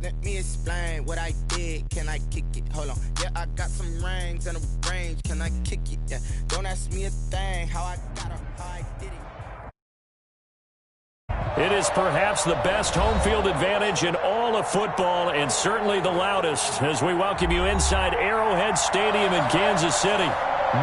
Let me explain what I did. Can I kick it? Hold on. Yeah, I got some rings and a range. Can I kick it? Yeah. Don't ask me a thing. How I got her, how I did it. It is perhaps the best home field advantage in all of football, and certainly the loudest, as we welcome you inside Arrowhead Stadium in Kansas City.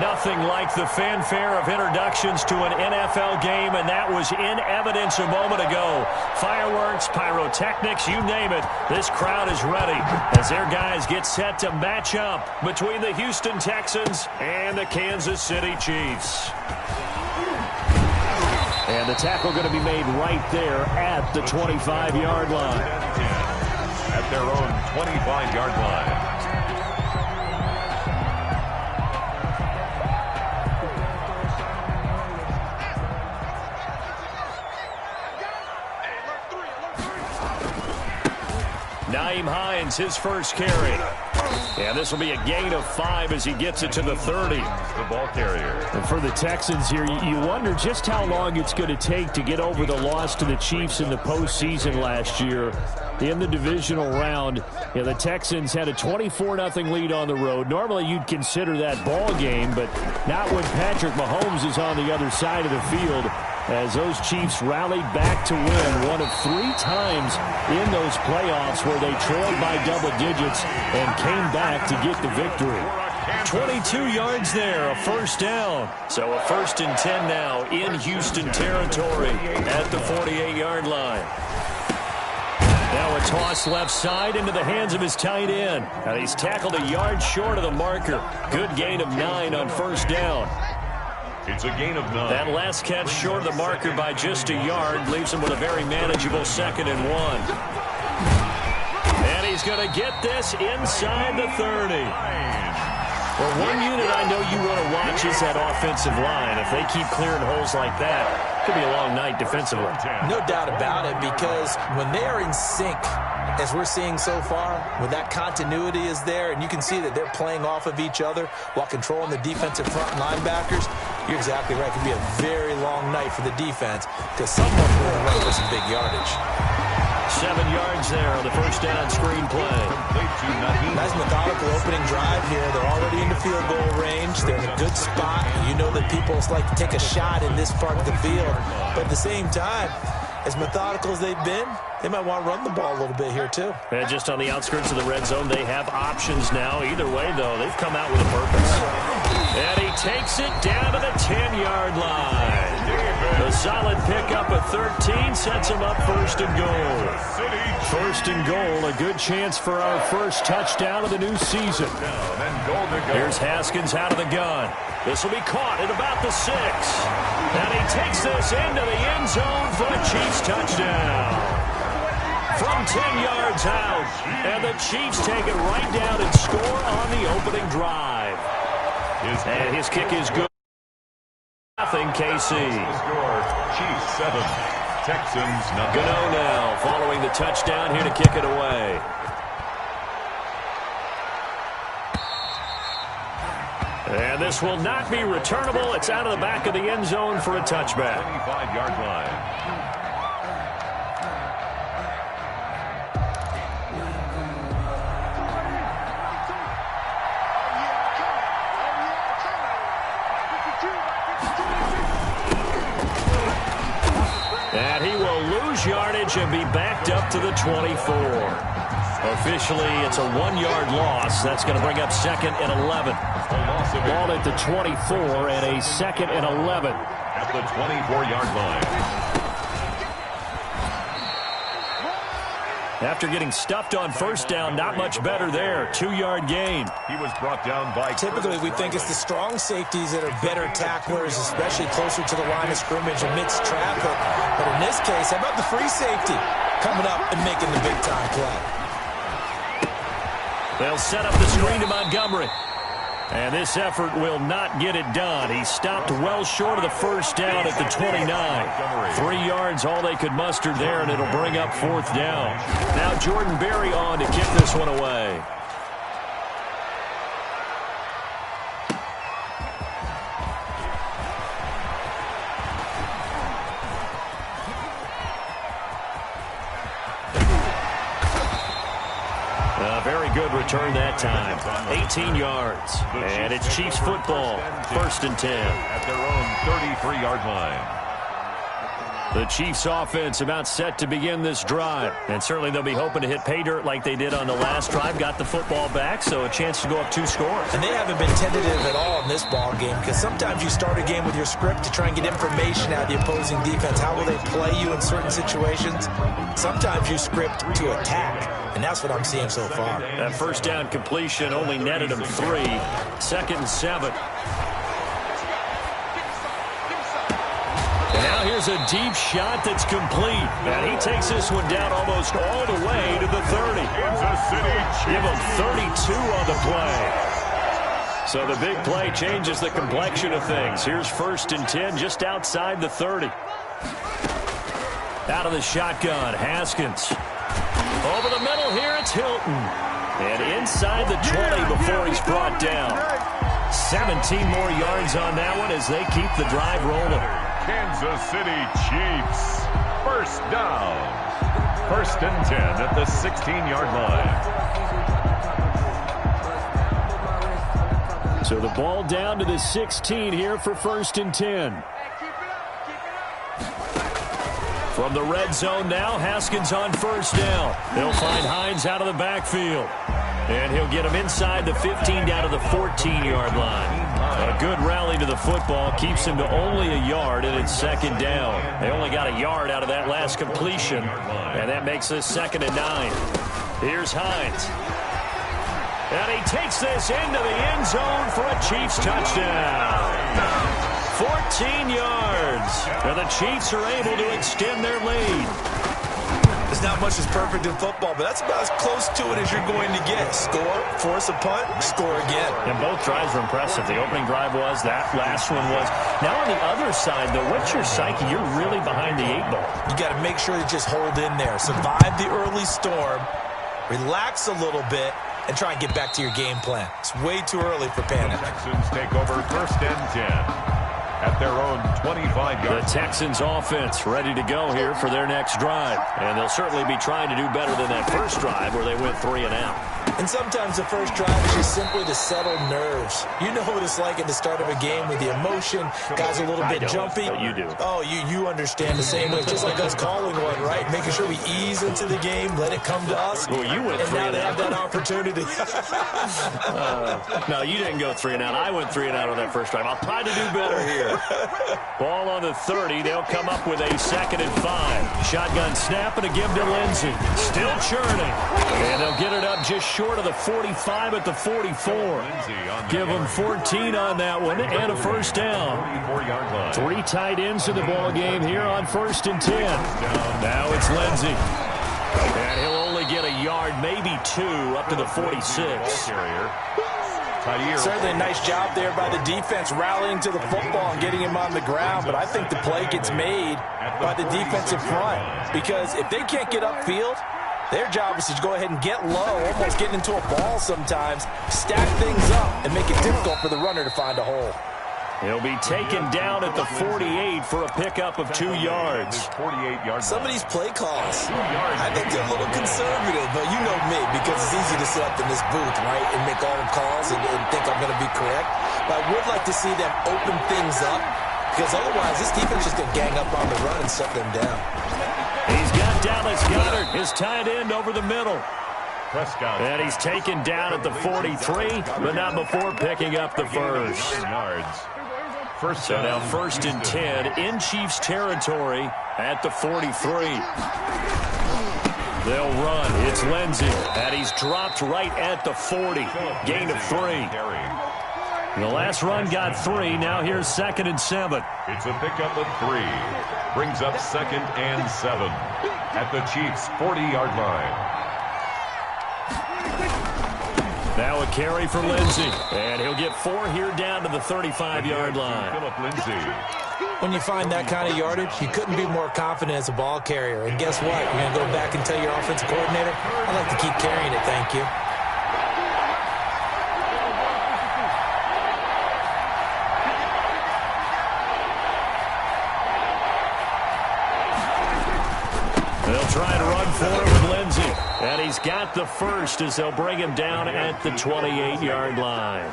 Nothing like the fanfare of introductions to an NFL game, and that was in evidence a moment ago. Fireworks, pyrotechnics, you name it. This crowd is ready as their guys get set to match up between the Houston Texans and the Kansas City Chiefs. And the tackle going to be made right there at the 25-yard line. At their own 25-yard line. Nyheim Hines, his first carry. And this will be a gain of 5 as he gets it to the 30. The ball carrier. And for the Texans here, you wonder just how long it's going to take to get over the loss to the Chiefs in the postseason last year. In the divisional round, the Texans had a 24-0 lead on the road. Normally you'd consider that ball game, but not when Patrick Mahomes is on the other side of the field, as those Chiefs rallied back to win one of 3 times in those playoffs where they trailed by double digits and came back to get the victory. 22 yards there, a first down. So a 1st and 10 now in Houston territory at the 48-yard line. Now a toss left side into the hands of his tight end. And he's tackled a yard short of the marker. Good gain of 9 on first down. It's a gain of 9. That last catch short of the marker by just a yard leaves him with a very manageable 2nd and 1. And he's going to get this inside the 30. Well, one unit I know you want to watch is that offensive line. If they keep clearing holes like that, it could be a long night defensively. No doubt about it, because when they are in sync, as we're seeing so far, when that continuity is there, and you can see that they're playing off of each other while controlling the defensive front linebackers, you're exactly right. It could be a very long night for the defense because someone's going to run for some big yardage. 7 yards there on the first down screen play. Nice methodical opening drive here. They're already in the field goal range. They're in a good spot. You know that people like to take a shot in this part of the field. But at the same time, as methodical as they've been, they might want to run the ball a little bit here too. And just on the outskirts of the red zone, they have options now. Either way, though, they've come out with a purpose. And he takes it down to the 10-yard line. The solid pickup of 13 sets him up 1st and goal. 1st and goal, a good chance for our first touchdown of the new season. Here's Haskins out of the gun. This will be caught at about the 6. And he takes this into the end zone for a Chiefs touchdown. From 10 yards out, and the Chiefs take it right down and score on the opening drive. And his kick is good. Nothing, KC. Score, Chiefs 7, Texans 9. Gano now following the touchdown here to kick it away. And this will not be returnable. It's out of the back of the end zone for a touchback. 25-yard line. And he will lose yardage and be backed up to the 24. Officially, it's a 1-yard loss. That's going to bring up 2nd and 11. Ball at the 24 and a 2nd and 11. At the 24-yard line. After getting stuffed on first down, not much better there. 2-yard gain. He was brought down by... Typically, we think it's the strong safeties that are better tacklers, especially closer to the line of scrimmage amidst traffic. But in this case, how about the free safety coming up and making the big-time play? They'll set up the screen to Montgomery. And this effort will not get it done. He stopped well short of the first down at the 29. 3 yards, all they could muster there, and it'll bring up 4th down. Now Jordan Berry on to kick this one away. good return that time. 18 yards. And it's Chiefs football. 1st and 10. At their own 33-yard line. The Chiefs offense about set to begin this drive. And certainly they'll be hoping to hit pay dirt like they did on the last drive. Got the football back, so a chance to go up 2 scores. And they haven't been tentative at all in this ball game, because sometimes you start a game with your script to try and get information out of the opposing defense. How will they play you in certain situations? Sometimes you script to attack, and that's what I'm seeing so far. That first down completion only netted him 3. 2nd and 7. Now here's a deep shot that's complete. And he takes this one down almost all the way to the 30. Give him 32 on the play. So the big play changes the complexion of things. Here's 1st and 10 just outside the 30. Out of the shotgun, Haskins. Over the middle here, it's Hilton. And inside the 20 before he's brought down. 17 more yards on that one as they keep the drive rolling. Kansas City Chiefs. 1st down. 1st and 10 at the 16-yard line. So the ball down to the 16 here for 1st and 10. From the red zone now, Haskins on 1st down. They'll find Hines out of the backfield. And he'll get him inside the 15 down to the 14-yard line. A good rally to the football keeps him to only a yard, and it's 2nd down. They only got a yard out of that last completion, and that makes this 2nd and 9. Here's Hines. And he takes this into the end zone for a Chiefs touchdown. 14 yards. And the Chiefs are able to extend their lead. There's not much that's perfect in football, but that's about as close to it as you're going to get. Score, force a punt, score again. And both drives were impressive. The opening drive was, that last one was. Now on the other side, though, what's your psyche? You're really behind the 8 ball. You got to make sure you just hold in there. Survive the early storm, relax a little bit, and try and get back to your game plan. It's way too early for panic. The Texans take over 1st and 10. At their own 25-yard. The Texans offense ready to go here for their next drive. And they'll certainly be trying to do better than that first drive where they went 3 and out. And sometimes the first drive is just simply to settle nerves. You know what it's like at the start of a game with the emotion. Guys are a little bit jumpy. You do. Oh, you understand the same way. Just like us calling one, right? Making sure we ease into the game, let it come to us. Well, you went 3 and now and they out. have that opportunity. No, you didn't go 3 and out. I went 3 and out on that first drive. I'll try to do better here. Ball on the 30. They'll come up with a 2nd and 5. Shotgun snap and a give to Lindsey. Still churning. And they'll get it up just short of the 45 at the 44. Give them 14 on that one and a 1st down. 3 tight ends in the ball game here on 1st and 10. Now it's Lindsey. And he'll only get a yard, maybe 2, up to the 46. Certainly a nice job there by the defense rallying to the football and getting him on the ground, but I think the play gets made by the defensive front, because if they can't get upfield, their job is to go ahead and get low, almost getting into a ball sometimes, stack things up, and make it difficult for the runner to find a hole. He'll be taken down at the 48 for a pickup of 2 yards. 48-yard. Some of these play calls, I think they're a little conservative, but you know me, because it's easy to sit up in this booth, right, and make all the calls and think I'm going to be correct. But I would like to see them open things up, because otherwise this defense is going to gang up on the run and shut them down. He's got Dallas Goedert, his tight end over the middle. Prescott. And he's taken down at the 43, but not before picking up the first. So now 1st and 10 in Chiefs territory at the 43. They'll run. It's Lindsey. And he's dropped right at the 40. Gain of 3. The last run got 3. Now here's 2nd and 7. It's a pickup of 3. Brings up 2nd and 7 at the Chiefs' 40-yard line. Now a carry for Lindsey. And he'll get 4 here down to the 35-yard line. Phillip Lindsay. When you find that kind of yardage, you couldn't be more confident as a ball carrier. And guess what? You're going to go back and tell your offensive coordinator, I'd like to keep carrying it, thank you. They'll try and run for it with Lindsey. And he's he's got the first as they'll bring him down at the 28-yard line.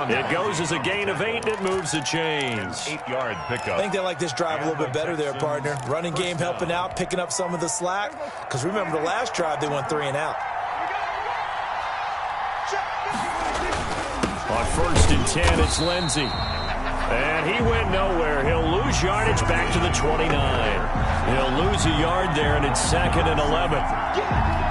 It goes as a gain of 8, and it moves the chains. 8-yard pickup. I think they like this drive a little bit better there, partner. Running game helping out, picking up some of the slack. Because remember the last drive, they went 3 and out. On 1st and 10, it's Lindsey. And he went nowhere. He'll lose yardage back to the 29. He'll lose a yard there, and it's 2nd and 11.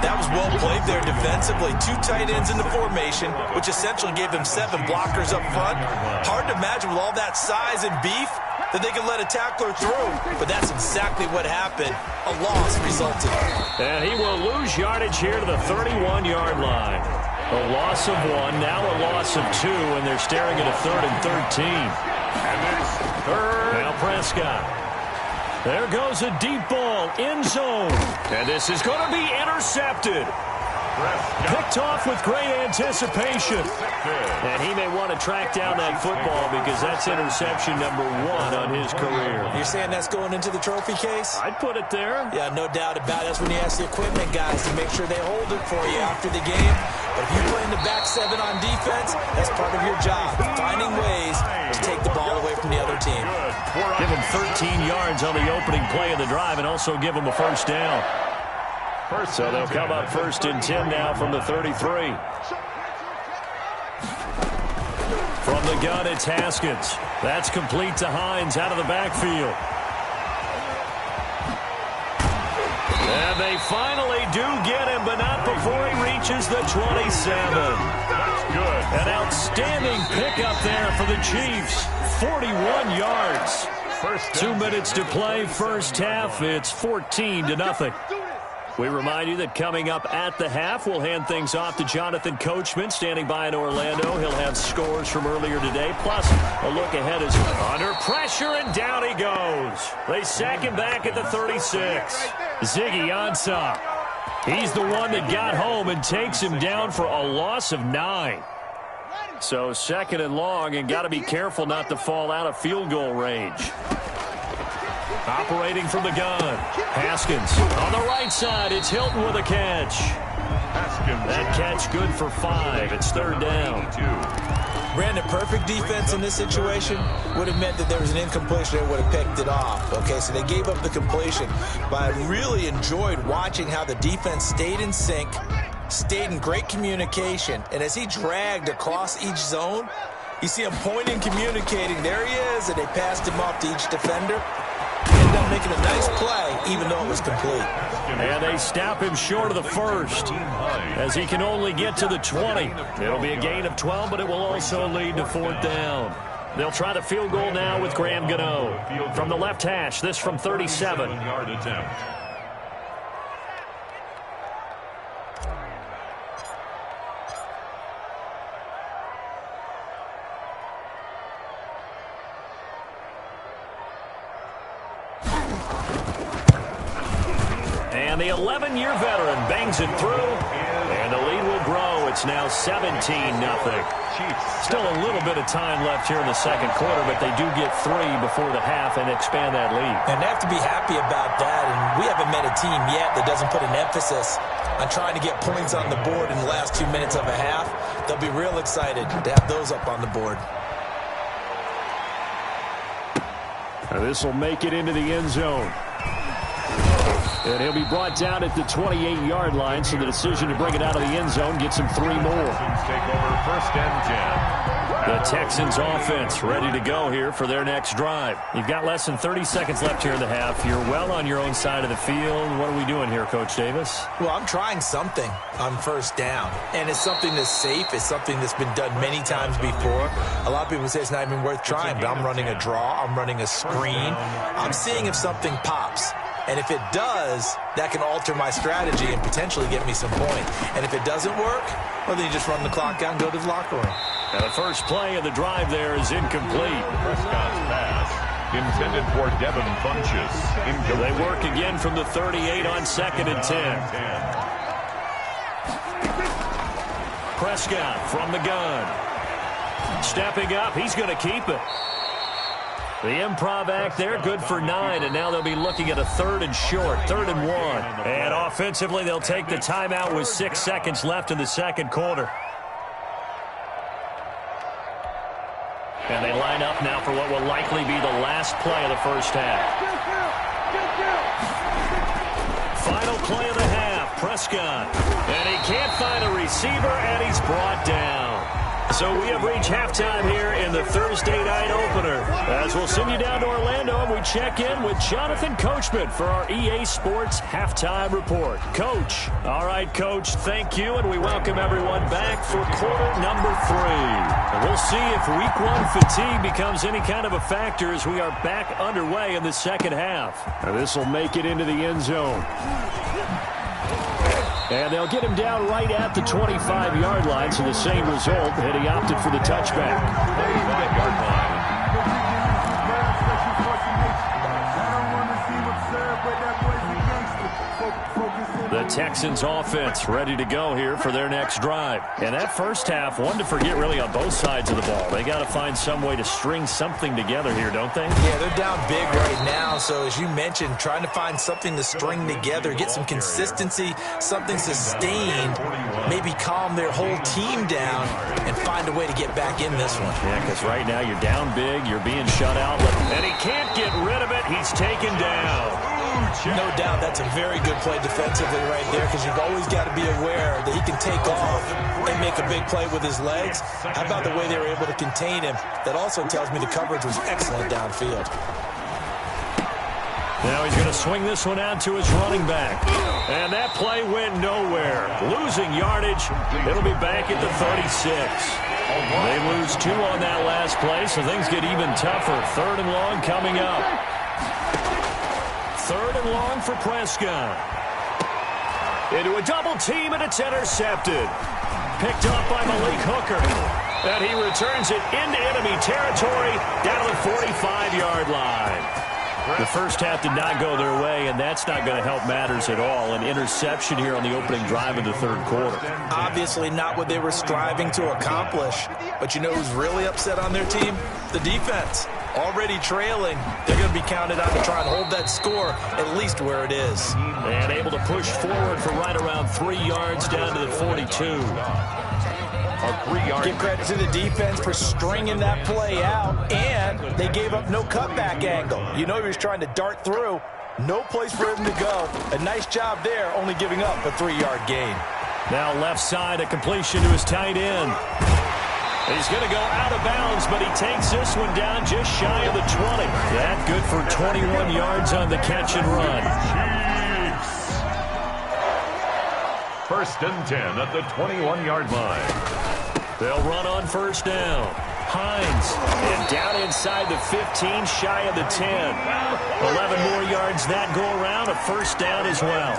That was well played there defensively. 2 tight ends in the formation, which essentially gave them 7 blockers up front. Hard to imagine with all that size and beef that they could let a tackler through. But that's exactly what happened. A loss resulted. And he will lose yardage here to the 31-yard line. A loss of 1, now a loss of 2, and they're staring at a 3rd and 13. And it's 3rd. Now Prescott. There goes a deep ball, end zone. And this is going to be intercepted. Picked off with great anticipation. And he may want to track down that football because that's interception number 1 on his career. You're saying that's going into the trophy case? I'd put it there. Yeah, no doubt about it. That's when you ask the equipment guys to make sure they hold it for you after the game. But if you play in the back 7 on defense, that's part of your job, finding ways to take the ball away from the other team. Give him 13 yards on the opening play of the drive and also give him a first down. So they'll come up 1st and 10 now from the 33. From the gun, it's Haskins. That's complete to Hines out of the backfield. And they finally do get him, but not before he reaches the 27. That's good. An outstanding pickup there for the Chiefs. 41 yards. 2 minutes to play, first half. It's 14-0. We remind you that coming up at the half, we'll hand things off to Jonathan Coachman, standing by in Orlando. He'll have scores from earlier today, plus a look ahead is under pressure, and down he goes. They sack him back at the 36. Ziggy Ansah. He's the one that got home and takes him down for a loss of 9. So 2nd and long, and got to be careful not to fall out of field goal range. Operating from the gun, Haskins. On the right side, it's Hilton with a catch. Haskins. That catch good for 5. It's 3rd down. Brandon, perfect defense in this situation would have meant that there was an incompletion that would have picked it off. Okay, so they gave up the completion. But I really enjoyed watching how the defense stayed in sync, stayed in great communication. And as he dragged across each zone, you see him pointing, communicating. There he is, and they passed him off to each defender. Ended up making a nice play, even though it was complete. And they stop him short of the first, as he can only get to the 20. It'll be a gain of 12, but it will also lead to 4th down. They'll try the field goal now with Graham Gano. From the left hash, this from 37. And the 11-year veteran bangs it through, and the lead will grow. It's now 17-0. Still a little bit of time left here in the second quarter, but they do get 3 before the half and expand that lead. And they have to be happy about that, and we haven't met a team yet that doesn't put an emphasis on trying to get points on the board in the last 2 minutes of a half. They'll be real excited to have those up on the board. Now this will make it into the end zone. And he'll be brought down at the 28-yard line, so the decision to bring it out of the end zone gets him 3 more. Take over 1st and 10. The Texans offense ready to go here for their next drive. You've got less than 30 seconds left here in the half. You're well on your own side of the field. What are we doing here, Coach Davis? Well, I'm trying something on 1st down, and it's something that's safe. It's something that's been done many times before. A lot of people say it's not even worth trying, but I'm running a draw. I'm running a screen. I'm seeing if something pops. And if it does, that can alter my strategy and potentially get me some points. And if it doesn't work, well, then you just run the clock out and go to the locker room. Now the first play of the drive there is incomplete. Prescott's pass intended for Devin Funchess. They work again from the 38 on 2nd and 10. Prescott from the gun. Stepping up, he's going to keep it. The improv act there, good for 9, and now they'll be looking at a 3rd and short, 3rd and 1. And offensively, they'll take the timeout with 6 seconds left in the second quarter. And they line up now for what will likely be the last play of the first half. Final play of the half, Prescott. And he can't find a receiver, and he's brought down. So we have reached halftime here in the Thursday night opener. As we'll send you down to Orlando, and we check in with Jonathan Coachman for our EA Sports Halftime Report. Coach. All right, Coach, thank you, and we welcome everyone back for quarter number 3. And we'll see if week 1 fatigue becomes any kind of a factor as we are back underway in the second half. And this will make it into the end zone. And they'll get him down right at the 25-yard line, so the same result, and he opted for the touchback. 25-yard line. The Texans offense ready to go here for their next drive. And that first half, one to forget really on both sides of the ball. They got to find some way to string something together here, don't they? Yeah, they're down big right now. So as you mentioned, trying to find something to string together, get some consistency, something sustained, maybe calm their whole team down and find a way to get back in this one. Yeah, because right now you're down big, you're being shut out, and he can't get rid of it. He's taken down. No doubt that's a very good play defensively right there, because you've always got to be aware that he can take off and make a big play with his legs. How about the way they were able to contain him? That also tells me the coverage was excellent downfield. Now he's going to swing this one out to his running back. And that play went nowhere. Losing yardage. It'll be back at the 36. They lose 2 on that last play, so things get even tougher. 3rd and long coming up. 3rd and long for Prescott. Into a double team, and it's intercepted. Picked up by Malik Hooker. And he returns it into enemy territory down to the 45-yard line. The first half did not go their way, and that's not going to help matters at all. An interception here on the opening drive of the 3rd quarter. Obviously not what they were striving to accomplish. But you know who's really upset on their team? The defense. Already trailing. They're going to be counted on to try and hold that score at least where it is. And able to push forward for right around 3 yards down to the 42. Give credit to the defense for stringing that play out, and they gave up no cutback angle. You know he was trying to dart through. No place for him to go. A nice job there, only giving up a 3-yard gain. Now left side, a completion to his tight end. He's going to go out of bounds, but he takes this one down just shy of the 20. That good for 21 yards on the catch and run. First and 10 at the 21-yard line. They'll run on first down. Hines, and down inside the 15, shy of the 10. 11 more yards that go around, a first down as well.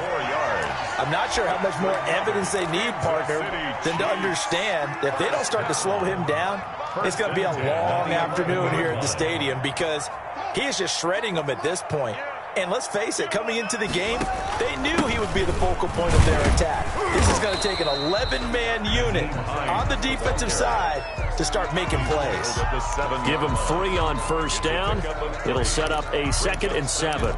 I'm not sure how much more evidence they need, partner, than to understand that if they don't start to slow him down, it's going to be a long afternoon here at the stadium, because he is just shredding them at this point. And let's face it, coming into the game, they knew he would be the focal point of their attack. This is going to take an 11-man unit on the defensive side to start making plays. Give him 3 on first down. It'll set up a 2nd and 7.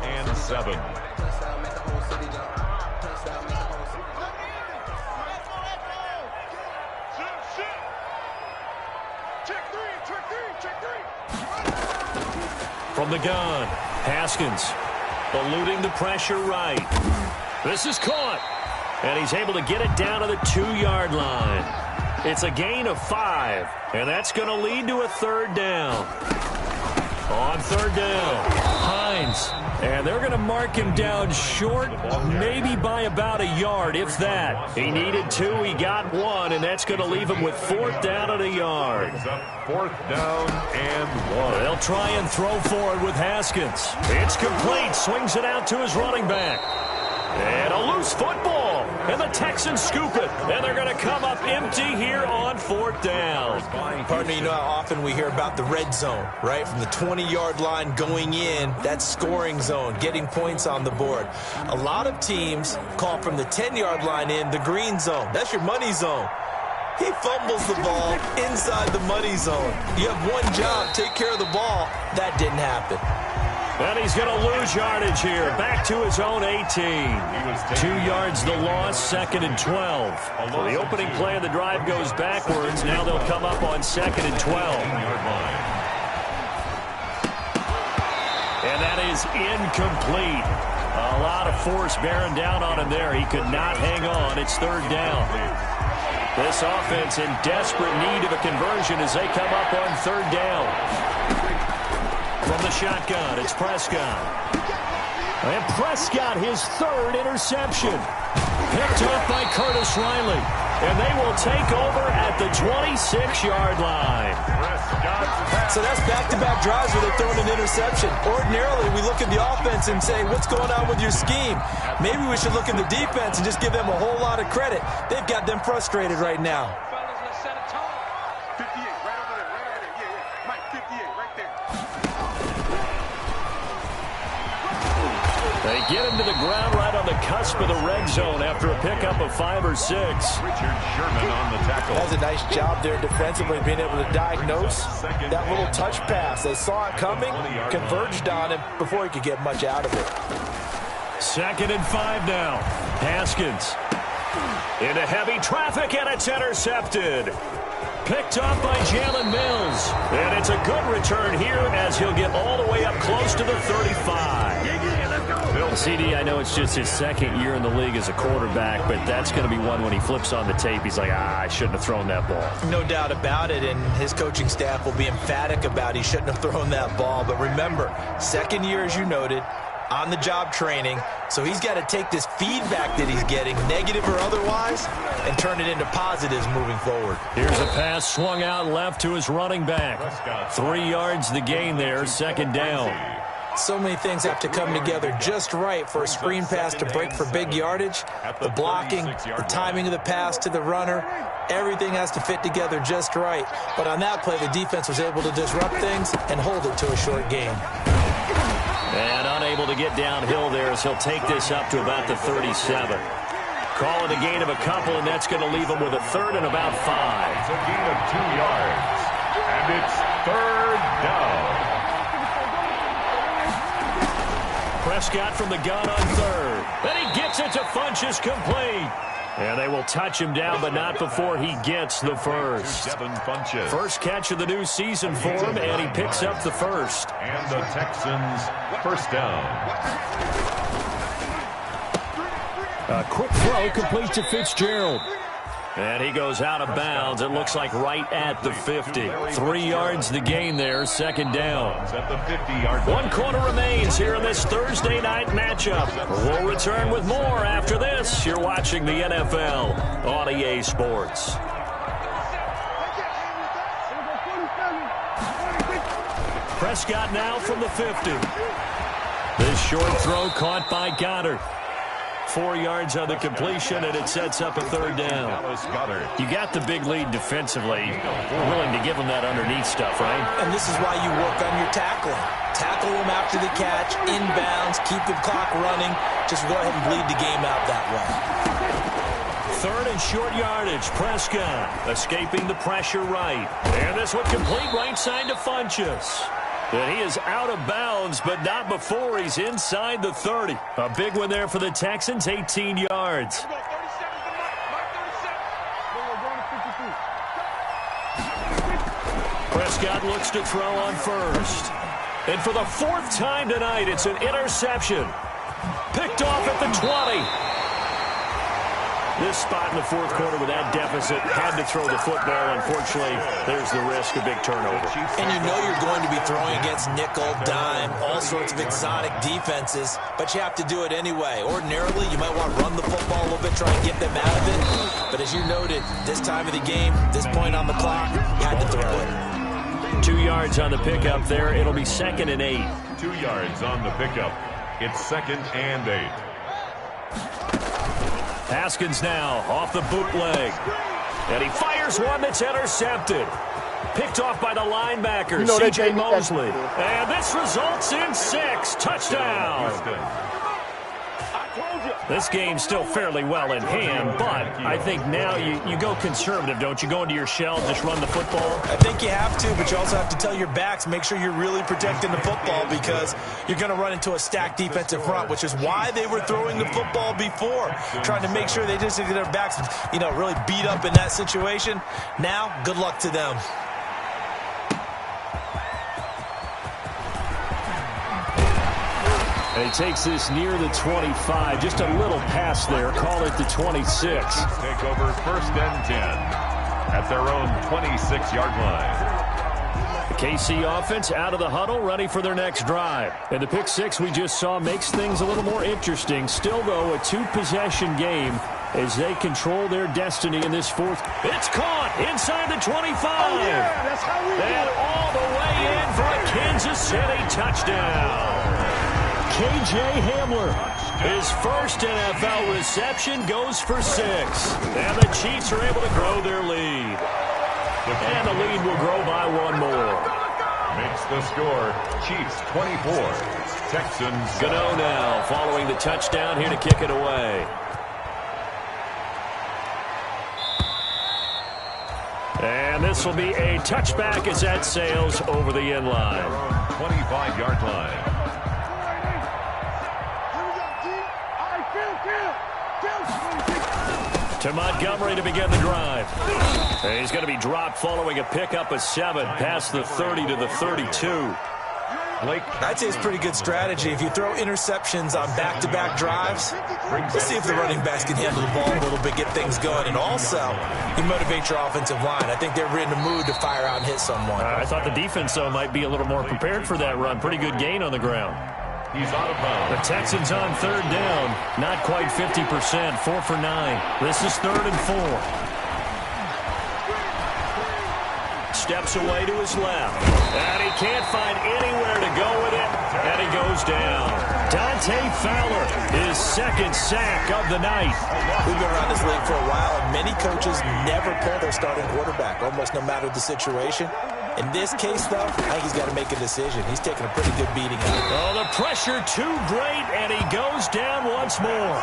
From the gun, Haskins eluding the pressure right. This is caught, and he's able to get it down to the 2-yard line. It's a gain of 5, and that's going to lead to a 3rd down. On 3rd down, Hines, and they're going to mark him down short, maybe by about a yard, if that. He needed 2, he got 1, and that's going to leave him with 4th down at a yard. 4th down and 1. They'll try and throw forward with Haskins. It's complete, swings it out to his running back. And a loose football, and the Texans scoop it, and they're going to come up empty here on 4th down. Pardon me, you know how often we hear about the red zone, right? From the 20-yard line going in, that's scoring zone, getting points on the board. A lot of teams call from the 10-yard line in the green zone. That's your money zone. He fumbles the ball inside the money zone. You have one job, take care of the ball. That didn't happen. And he's going to lose yardage here. Back to his own 18. 2 yards the loss, 2nd and 12. So the opening play of the drive goes backwards. Now they'll come up on 2nd and 12. And that is incomplete. A lot of force bearing down on him there. He could not hang on. It's 3rd down. This offense in desperate need of a conversion as they come up on 3rd down. From the shotgun, it's Prescott. And Prescott, his 3rd interception. Picked up by Curtis Riley. And they will take over at the 26-yard line. So that's back-to-back drives where they're throwing an interception. Ordinarily, we look at the offense and say, what's going on with your scheme? Maybe we should look at the defense and just give them a whole lot of credit. They've got them frustrated right now. They get him to the ground right on the cusp of the red zone after a pickup of 5 or 6. Richard Sherman on the tackle. That's a nice job there defensively, being able to diagnose that little touch pass. They saw it coming, converged on him before he could get much out of it. 2nd and 5 now. Haskins into heavy traffic, and it's intercepted. Picked up by Jalen Mills. And it's a good return here as he'll get all the way up close to the 35. CD, I know it's just his 2nd year in the league as a quarterback, but that's going to be one when he flips on the tape, he's like, I shouldn't have thrown that ball. No doubt about it, and his coaching staff will be emphatic about he shouldn't have thrown that ball. But remember, 2nd year, as you noted, on-the-job training, so he's got to take this feedback that he's getting, negative or otherwise, and turn it into positives moving forward. Here's a pass swung out left to his running back. 3 yards the gain there, 2nd down. So many things have to come together just right for a screen pass to break for big yardage. The blocking, the timing of the pass to the runner, everything has to fit together just right. But on that play, the defense was able to disrupt things and hold it to a short gain. And unable to get downhill there as he'll take this up to about the 37. Call it a gain of a couple, and that's going to leave him with a 3rd and about 5. It's a gain of 2 yards. And it's 3rd down. Prescott from the gun on 3rd. Then he gets it to Funchess complete. And they will touch him down, but not before he gets the first. First catch of the new season for him, and he picks up the first. And the Texans, 1st down. A quick throw complete to Fitzgerald. And he goes out of bounds. It looks like right at the 50. 3 yards the gain there, 2nd down. At the 50-yard line. 1 quarter remains here in this Thursday night matchup. We'll return with more after this. You're watching the NFL on EA Sports. Prescott now from the 50. This short throw caught by Goddard. 4 yards on the completion, and it sets up a 3rd down. You got the big lead defensively. You're willing to give them that underneath stuff, right? And this is why you work on your tackling. Tackle them after the catch, inbounds, keep the clock running. Just go ahead and bleed the game out that way. 3rd and short yardage. Prescott escaping the pressure right. And this one complete right side to Funchess. And he is out of bounds, but not before he's inside the 30. A big one there for the Texans, 18 yards. Prescott looks to throw on 1st. And for the 4th time tonight, it's an interception. Picked off at the 20. This spot in the 4th quarter with that deficit, had to throw the football. Unfortunately, there's the risk of big turnover. And you know you're going to be throwing against nickel, dime, all sorts of exotic defenses, but you have to do it anyway. Ordinarily, you might want to run the football a little bit, try and get them out of it. But as you noted, this time of the game, this point on the clock, you had to throw it. 2 yards on the pickup there. It'll be 2nd and 8. 2 yards on the pickup. It's 2nd and 8. Haskins now off the bootleg. And he fires one that's intercepted. Picked off by the linebacker, C.J. Mosley. And this results in 6. Touchdown. This game's still fairly well in hand, but I think now you go conservative, don't you? Go into your shell, just run the football? I think you have to, but you also have to tell your backs, make sure you're really protecting the football because you're going to run into a stacked defensive front, which is why they were throwing the football before, trying to make sure they just get their backs, really beat up in that situation. Now, good luck to them. And he takes this near the 25. Just a little pass there. Call it the 26. Take over 1st and 10 at their own 26-yard line. The KC offense out of the huddle, ready for their next drive. And the pick six we just saw makes things a little more interesting. Still, though, a two-possession game as they control their destiny in this fourth. It's caught inside the 25. Oh, yeah, that's how we and all the way in for a Kansas City touchdown. K.J. Hamler, his first NFL reception, goes for 6. And the Chiefs are able to grow their lead. And the lead will grow by 1 more. Makes the score Chiefs 24, Texans. Gano now following the touchdown here to kick it away. And this will be a touchback as that sails over the end line. 25-yard line. To Montgomery to begin the drive. And he's going to be dropped following a pickup of 7 past the 30 to the 32. I'd say it's pretty good strategy. If you throw interceptions on back-to-back drives, let's see if the running backs can handle the ball a little bit, get things going. And also, you motivate your offensive line. I think they're in the mood to fire out and hit someone. I thought the defense, though, might be a little more prepared for that run. Pretty good gain on the ground. He's out of bounds. The Texans on 3rd down. Not quite 50%. 4 for 9. This is 3rd and 4. Steps away to his left. And he can't find anywhere to go with it. And he goes down. Dante Fowler, his 2nd sack of the night. We've been around this league for a while, and many coaches never pull their starting quarterback, almost no matter the situation. In this case, though, I think he's got to make a decision. He's taking a pretty good beating out. Oh, the pressure too great, and he goes down once more.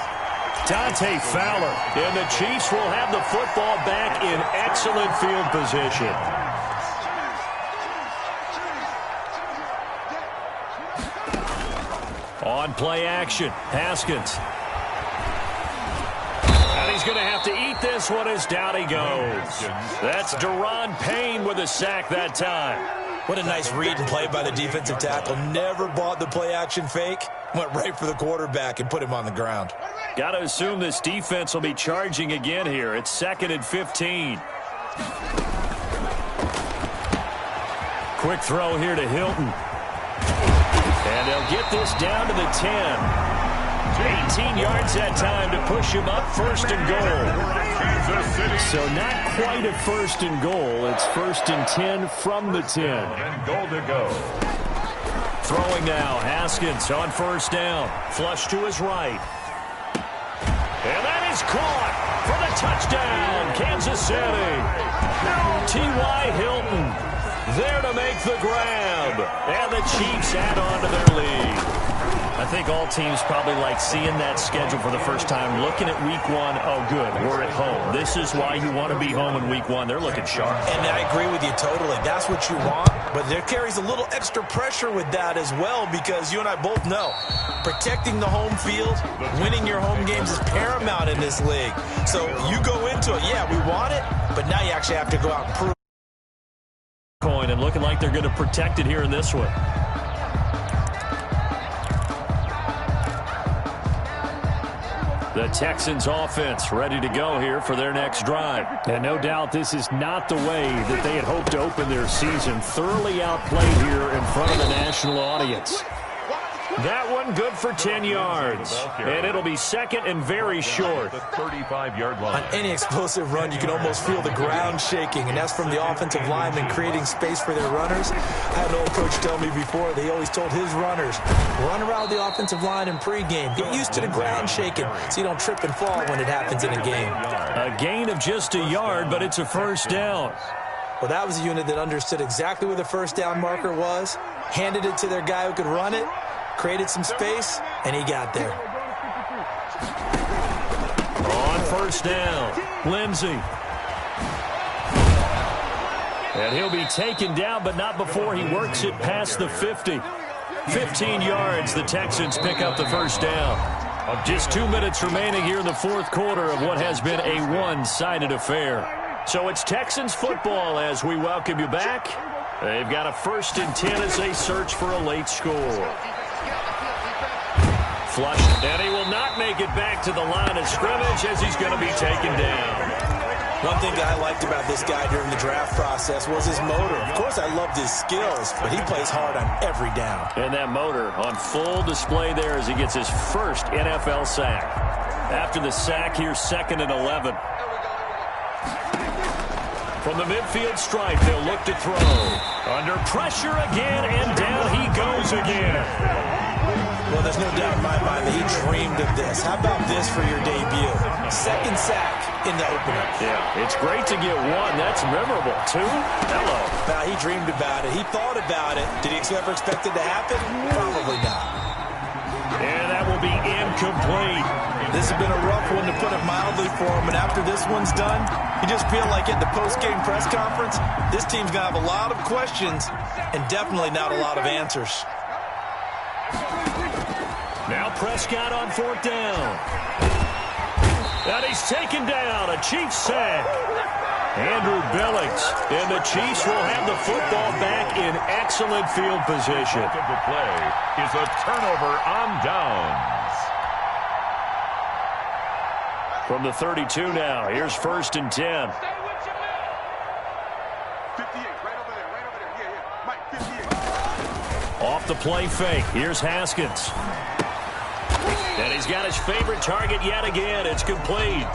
Dante Fowler, and the Chiefs will have the football back in excellent field position. On play action, Haskins. And he's going to have to eat this one as down he goes. That's Deron Payne with a sack that time. What a nice read and play by the defensive tackle. Never bought the play action fake. Went right for the quarterback and put him on the ground. Got to assume this defense will be charging again here. It's 2nd and 15. Quick throw here to Hilton. And they'll get this down to the 10. 18 yards that time to push him up 1st and goal. So not quite a 1st and goal. It's 1st and 10 from the 10. And goal to go. Throwing now, Haskins on 1st down. Flush to his right. And that is caught for the touchdown, Kansas City. T.Y. Hilton there to make the grab. And the Chiefs add on to their lead. I think all teams probably like seeing that schedule for the first time, looking at week 1. Oh, good, we're at home. This is why you want to be home in week 1. They're looking sharp. And I agree with you totally. That's what you want. But there carries a little extra pressure with that as well because you and I both know protecting the home field, winning your home games is paramount in this league. So you go into it, yeah, we want it, but now you actually have to go out and prove. And looking like they're going to protect it here in this one. The Texans offense ready to go here for their next drive. And no doubt this is not the way that they had hoped to open their season. Thoroughly outplayed here in front of the national audience. That one good for 10 yards. And it'll be 2nd and very short. The 35-yard line. On any explosive run, you can almost feel the ground shaking, and that's from the offensive linemen creating space for their runners. I had an old coach tell me before, they always told his runners, run around the offensive line in pregame. Get used to the ground shaking so you don't trip and fall when it happens in a game. A gain of just a yard, but it's a 1st down. Well, that was a unit that understood exactly where the 1st down marker was, handed it to their guy who could run it, created some space, and he got there. On first down, Lindsey. And he'll be taken down, but not before he works it past the 50. 15 yards, the Texans pick up the first down. Just 2 minutes remaining here in the fourth quarter of what has been a one-sided affair. So it's Texans football as we welcome you back. They've got a 1st and 10 as they search for a late score. Flush, and he will not make it back to the line of scrimmage as he's going to be taken down. One thing I liked about this guy during the draft process was his motor. Of course, I loved his skills, but he plays hard on every down. And that motor on full display there as he gets his first NFL sack. After the sack, here's 2nd and 11. From the midfield stripe, they'll look to throw. Under pressure again, and down he goes again. Well, there's no doubt in my mind that he dreamed of this. How about this for your debut? 2nd sack in the opener. Yeah, it's great to get 1. That's memorable. 2? Hello. Now, he dreamed about it. He thought about it. Did he ever expect it to happen? Probably not. And that will be incomplete. This has been a rough one, to put it mildly, for him. And after this one's done, you just feel like at the post-game press conference, this team's going to have a lot of questions and definitely not a lot of answers. Now Prescott on 4th down. And he's taken down. A Chiefs sack. Andrew Billings. And the Chiefs will have the football back in excellent field position. The play is a turnover on downs. From the 32 now, here's 1st and 10. 58, right over there. Yeah. Mike, 58. Off the play fake, here's Haskins. And he's got his favorite target yet again. It's complete.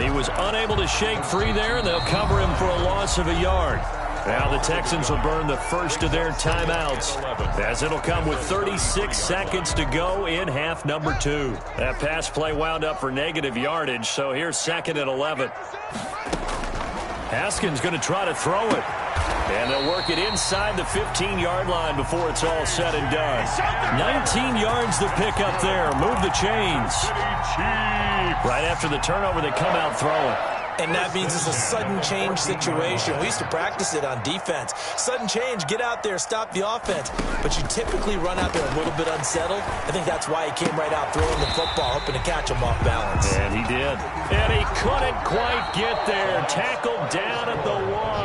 He was unable to shake free there, and they'll cover him for a loss of a yard. Now the Texans will burn the first of their timeouts, as it'll come with 36 seconds to go in half number 2. That pass play wound up for negative yardage, so here's 2nd and 11. Haskins going to try to throw it. And they'll work it inside the 15-yard line before it's all said and done. 19 yards to pick up there. Move the chains. Right after the turnover, they come out throwing. And that means it's a sudden change situation. We used to practice it on defense. Sudden change, get out there, stop the offense. But you typically run out there a little bit unsettled. I think that's why he came right out throwing the football, hoping to catch him off balance. And he did. And he couldn't quite get there. Tackled down at the 1.